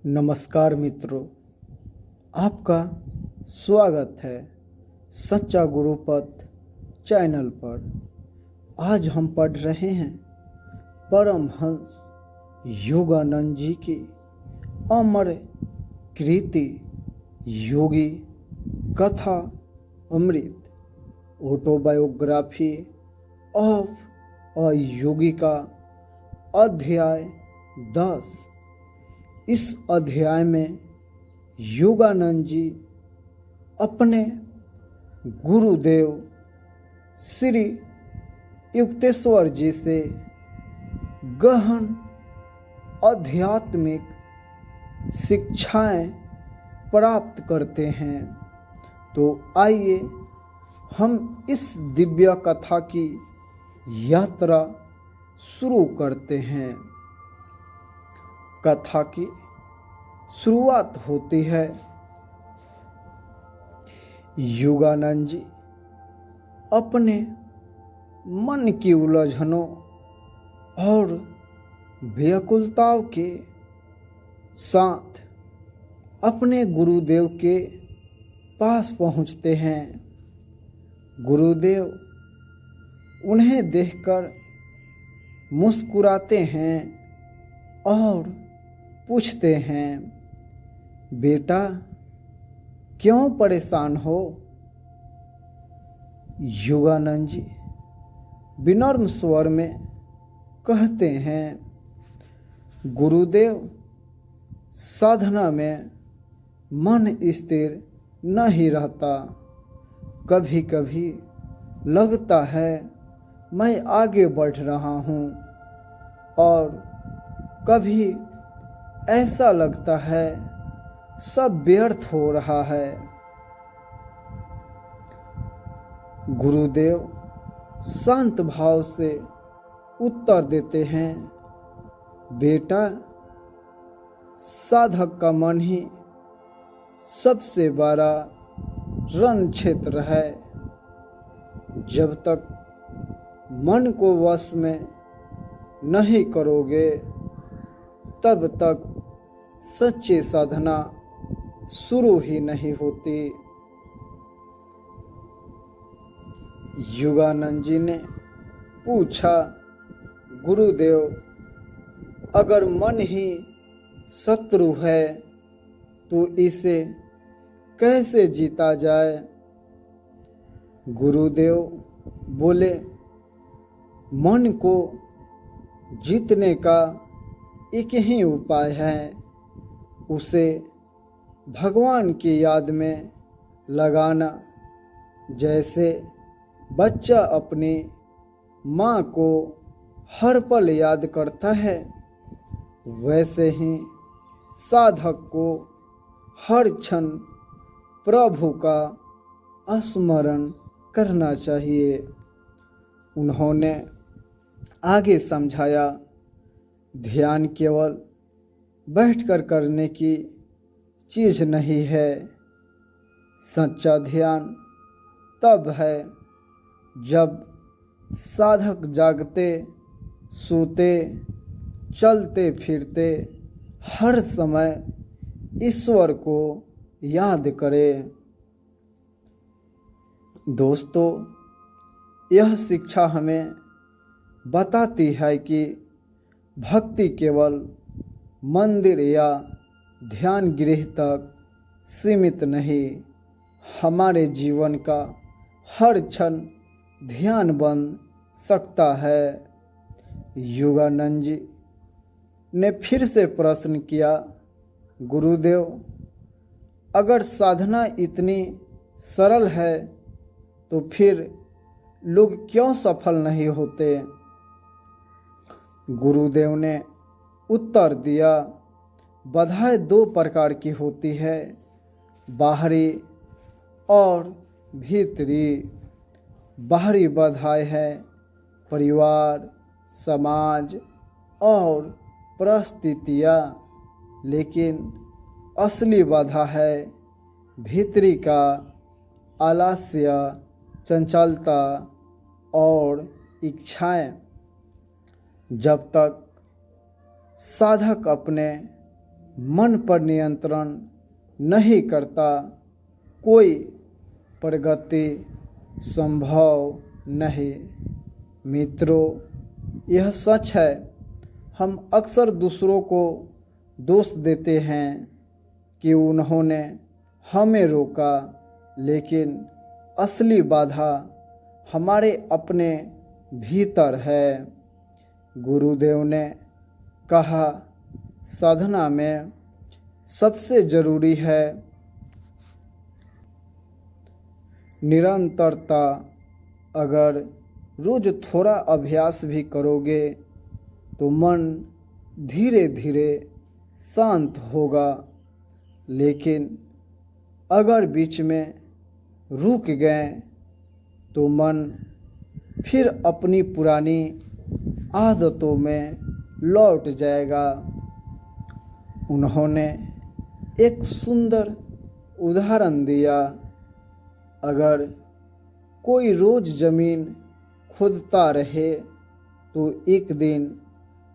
नमस्कार मित्रों, आपका स्वागत है सच्चा गुरुपथ चैनल पर। आज हम पढ़ रहे हैं परमहंस योगानंद जी की अमर कृति योगी कथा अमृत, ऑटोबायोग्राफी ऑफ अ योगी का अध्याय 10। इस अध्याय में योगानंद जी अपने गुरुदेव श्री युक्तेश्वर जी से गहन आध्यात्मिक शिक्षाएं प्राप्त करते हैं। तो आइए हम इस दिव्य कथा की यात्रा शुरू करते हैं। कथा की शुरुआत होती है। योगानंद जी अपने मन की उलझनों और व्याकुलताओं के साथ अपने गुरुदेव के पास पहुंचते हैं। गुरुदेव उन्हें देखकर मुस्कुराते हैं और पूछते हैं, बेटा क्यों परेशान हो? योगानंद जी विनम्र स्वर में कहते हैं, गुरुदेव साधना में मन स्थिर नहीं रहता। कभी कभी लगता है मैं आगे बढ़ रहा हूँ और कभी ऐसा लगता है सब व्यर्थ हो रहा है। गुरुदेव शांत भाव से उत्तर देते हैं, बेटा साधक का मन ही सबसे बड़ा रण क्षेत्र है। जब तक मन को वश में नहीं करोगे तब तक सच्ची साधना शुरू ही नहीं होती। योगानंद जी ने पूछा, गुरुदेव अगर मन ही शत्रु है तो इसे कैसे जीता जाए? गुरुदेव बोले, मन को जीतने का एक ही उपाय है, उसे भगवान की याद में लगाना। जैसे बच्चा अपनी माँ को हर पल याद करता है, वैसे ही साधक को हर क्षण प्रभु का स्मरण करना चाहिए। उन्होंने आगे समझाया, ध्यान केवल बैठकर करने की चीज नहीं है। सच्चा ध्यान तब है जब साधक जागते, सोते, चलते फिरते हर समय ईश्वर को याद करे। दोस्तों, यह शिक्षा हमें बताती है कि भक्ति केवल मंदिर या ध्यान गृह तक सीमित नहीं, हमारे जीवन का हर क्षण ध्यान बन सकता है। योगानंद जी ने फिर से प्रश्न किया, गुरुदेव अगर साधना इतनी सरल है तो फिर लोग क्यों सफल नहीं होते? गुरुदेव ने उत्तर दिया, बाधाएं दो प्रकार की होती है, बाहरी और भीतरी। बाहरी बाधाएं है परिवार, समाज और परिस्थितियाँ, लेकिन असली बाधा है भीतरी का आलस्य, चंचलता और इच्छाएं। जब तक साधक अपने मन पर नियंत्रण नहीं करता, कोई प्रगति संभव नहीं। मित्रों, यह सच है। हम अक्सर दूसरों को दोष देते हैं कि उन्होंने हमें रोका, लेकिन असली बाधा हमारे अपने भीतर है। गुरुदेव ने कहा, साधना में सबसे जरूरी है निरंतरता। अगर रोज थोड़ा अभ्यास भी करोगे तो मन धीरे धीरे शांत होगा, लेकिन अगर बीच में रुक गए तो मन फिर अपनी पुरानी आदतों में लौट जाएगा। उन्होंने एक सुंदर उदाहरण दिया। अगर कोई रोज जमीन खोदता रहे तो एक दिन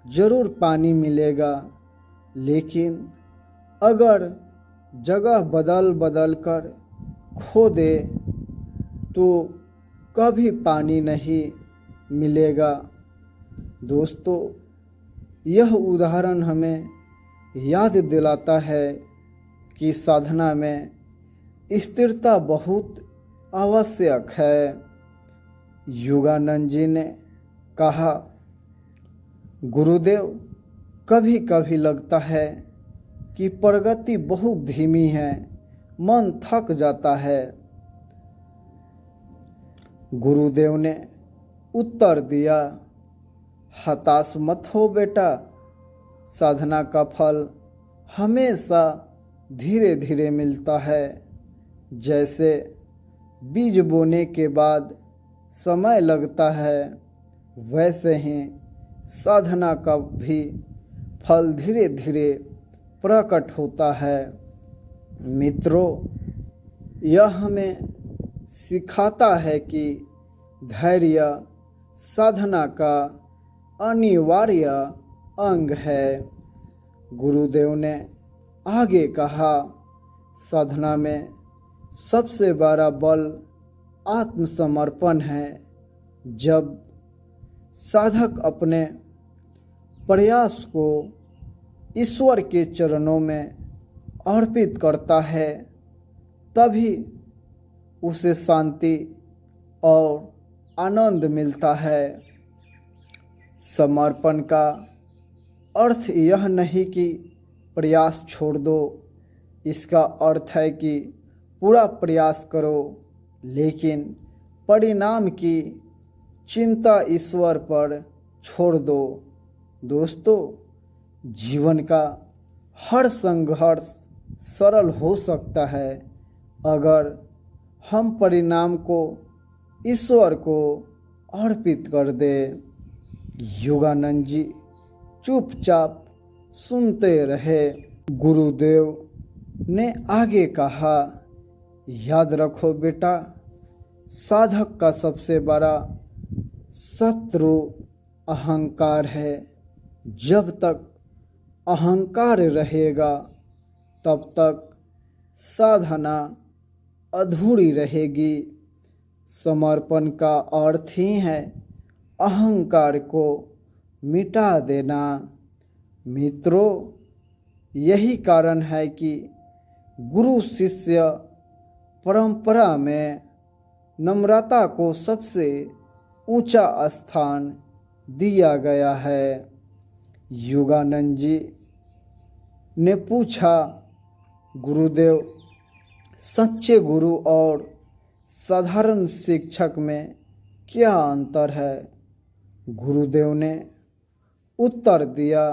जरूर पानी मिलेगा, लेकिन अगर जगह बदल बदल कर खोदे तो कभी पानी नहीं मिलेगा। दोस्तों, यह उदाहरण हमें याद दिलाता है कि साधना में स्थिरता बहुत आवश्यक है। योगानंद जी ने कहा, गुरुदेव, कभी कभी लगता है कि प्रगति बहुत धीमी है, मन थक जाता है। गुरुदेव ने उत्तर दिया, हताश मत हो बेटा, साधना का फल हमेशा धीरे धीरे मिलता है। जैसे बीज बोने के बाद समय लगता है, वैसे ही साधना का भी फल धीरे धीरे प्रकट होता है। मित्रों, यह हमें सिखाता है कि धैर्य साधना का अनिवार्य अंग है। गुरुदेव ने आगे कहा, साधना में सबसे बड़ा बल आत्मसमर्पण है। जब साधक अपने प्रयास को ईश्वर के चरणों में अर्पित करता है, तभी उसे शांति और आनंद मिलता है। समर्पण का अर्थ यह नहीं कि प्रयास छोड़ दो, इसका अर्थ है कि पूरा प्रयास करो, लेकिन परिणाम की चिंता ईश्वर पर छोड़ दो। दोस्तों, जीवन का हर संघर्ष सरल हो सकता है अगर हम परिणाम को ईश्वर को अर्पित कर दे। योगानंद जी चुपचाप सुनते रहे। गुरुदेव ने आगे कहा, याद रखो बेटा, साधक का सबसे बड़ा शत्रु अहंकार है। जब तक अहंकार रहेगा तब तक साधना अधूरी रहेगी। समर्पण का अर्थ ही है अहंकार को मिटा देना। मित्रों, यही कारण है कि गुरु शिष्य परंपरा में नम्रता को सबसे ऊंचा स्थान दिया गया है। योगानंद जी ने पूछा, गुरुदेव, सच्चे गुरु और साधारण शिक्षक में क्या अंतर है? गुरुदेव ने उत्तर दिया,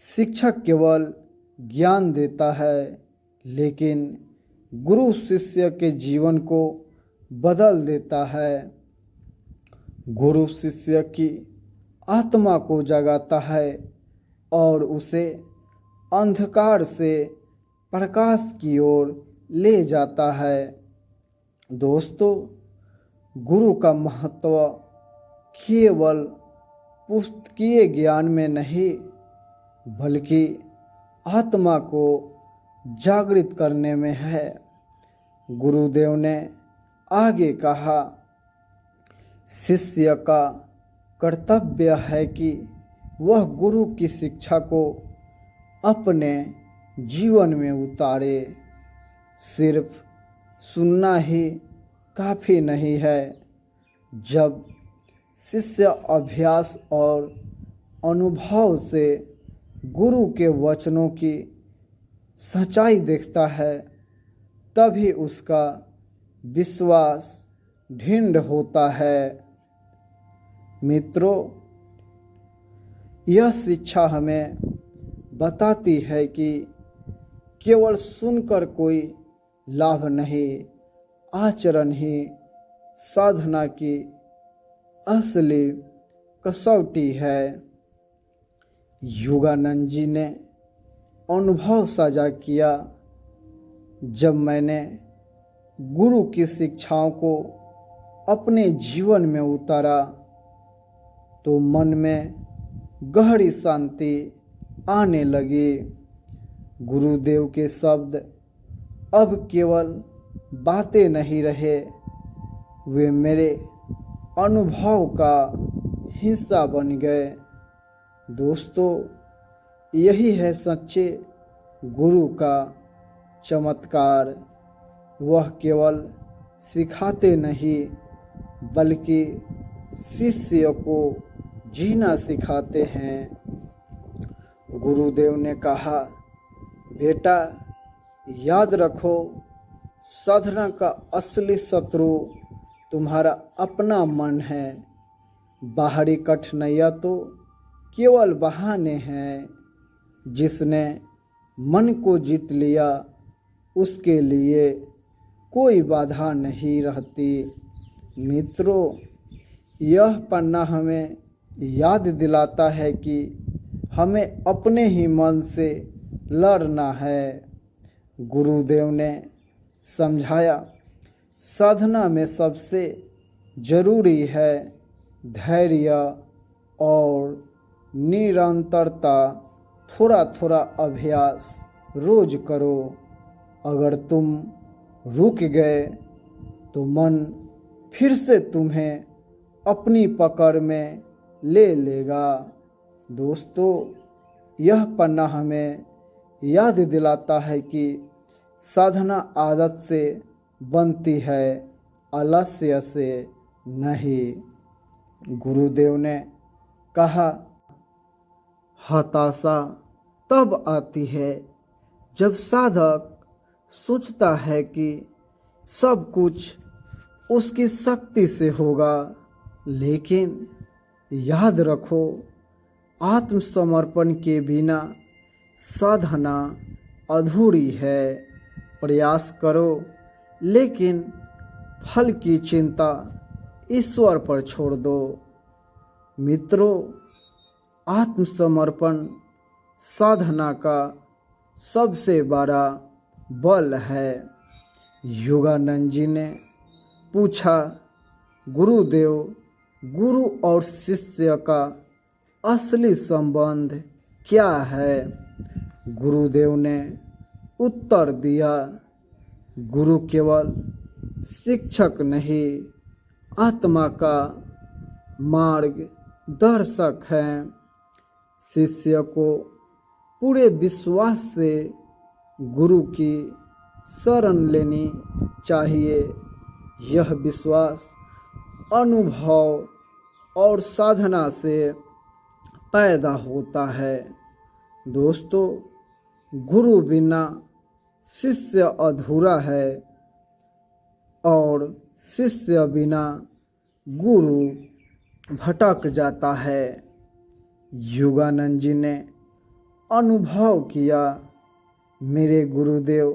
शिक्षक केवल ज्ञान देता है, लेकिन गुरु शिष्य के जीवन को बदल देता है। गुरु शिष्य की आत्मा को जगाता है और उसे अंधकार से प्रकाश की ओर ले जाता है। दोस्तों, गुरु का महत्व केवल पुस्तकीय ज्ञान में नहीं, बल्कि आत्मा को जागृत करने में है। गुरुदेव ने आगे कहा, शिष्य का कर्तव्य है कि वह गुरु की शिक्षा को अपने जीवन में उतारे। सिर्फ सुनना ही काफ़ी नहीं है। जब शिष्य अभ्यास और अनुभव से गुरु के वचनों की सच्चाई देखता है, तभी उसका विश्वास दृढ़ होता है। मित्रों, यह शिक्षा हमें बताती है कि केवल सुनकर कोई लाभ नहीं, आचरण ही साधना की असली कसौटी है। योगानंद जी ने अनुभव साझा किया, जब मैंने गुरु की शिक्षाओं को अपने जीवन में उतारा तो मन में गहरी शांति आने लगी। गुरुदेव के शब्द अब केवल बातें नहीं रहे, वे मेरे अनुभव का हिस्सा बन गए। दोस्तों, यही है सच्चे गुरु का चमत्कार। वह केवल सिखाते नहीं, बल्कि शिष्य को जीना सिखाते हैं। गुरुदेव ने कहा, बेटा याद रखो, साधना का असली शत्रु तुम्हारा अपना मन है। बाहरी कठिनाइयाँ तो केवल बहाने हैं। जिसने मन को जीत लिया उसके लिए कोई बाधा नहीं रहती। मित्रों, यह पन्ना हमें याद दिलाता है कि हमें अपने ही मन से लड़ना है। गुरुदेव ने समझाया, साधना में सबसे जरूरी है धैर्य और निरंतरता। थोड़ा थोड़ा अभ्यास रोज करो। अगर तुम रुक गए तो मन फिर से तुम्हें अपनी पकड़ में ले लेगा। दोस्तों, यह पन्ना हमें याद दिलाता है कि साधना आदत से बनती है, आलस्य से नहीं। गुरुदेव ने कहा, हताशा तब आती है जब साधक सोचता है कि सब कुछ उसकी शक्ति से होगा। लेकिन याद रखो, आत्मसमर्पण के बिना साधना अधूरी है। प्रयास करो, लेकिन फल की चिंता ईश्वर पर छोड़ दो। मित्रों, आत्मसमर्पण साधना का सबसे बड़ा बल है। योगानंद जी ने पूछा, गुरुदेव, गुरु और शिष्य का असली संबंध क्या है? गुरुदेव ने उत्तर दिया, गुरु केवल शिक्षक नहीं, आत्मा का मार्गदर्शक है। शिष्य को पूरे विश्वास से गुरु की शरण लेनी चाहिए। यह विश्वास अनुभव और साधना से पैदा होता है। दोस्तों, गुरु बिना शिष्य अधूरा है और शिष्य बिना गुरु भटक जाता है। योगानंद जी ने अनुभव किया, मेरे गुरुदेव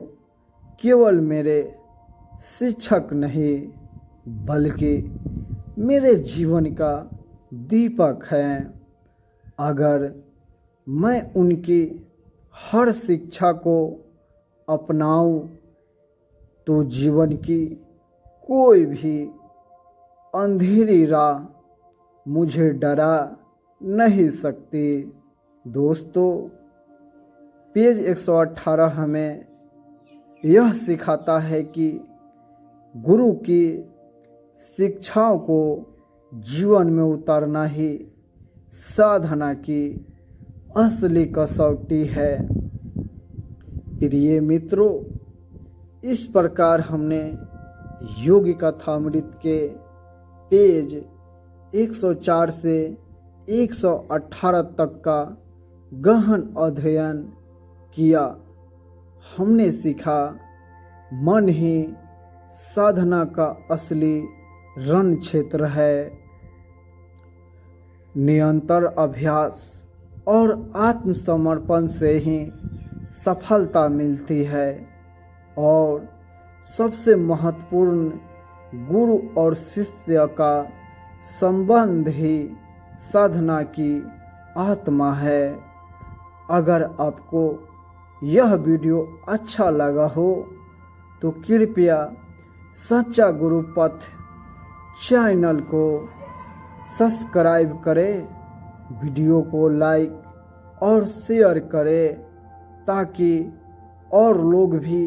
केवल मेरे शिक्षक नहीं, बल्कि मेरे जीवन का दीपक हैं। अगर मैं उनकी हर शिक्षा को अपनाऊं तो जीवन की कोई भी अंधेरी राह मुझे डरा नहीं सकती। दोस्तों, पेज 118 हमें यह सिखाता है कि गुरु की शिक्षाओं को जीवन में उतारना ही साधना की असली कसौटी है। प्रिय मित्रों, इस प्रकार हमने योगी कथामृत के पेज 104 से 118 तक का गहन अध्ययन किया। हमने सीखा मन ही साधना का असली रण क्षेत्र है। निरंतर अभ्यास और आत्मसमर्पण से ही सफलता मिलती है और सबसे महत्वपूर्ण गुरु और शिष्य का संबंध ही साधना की आत्मा है। अगर आपको यह वीडियो अच्छा लगा हो तो कृपया सच्चा गुरुपथ चैनल को सब्सक्राइब करें, वीडियो को लाइक और शेयर करें ताकि और लोग भी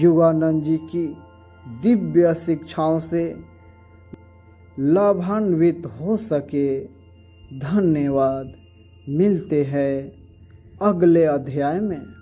योगानंद जी की दिव्य शिक्षाओं से लाभान्वित हो सके। धन्यवाद। मिलते हैं अगले अध्याय में।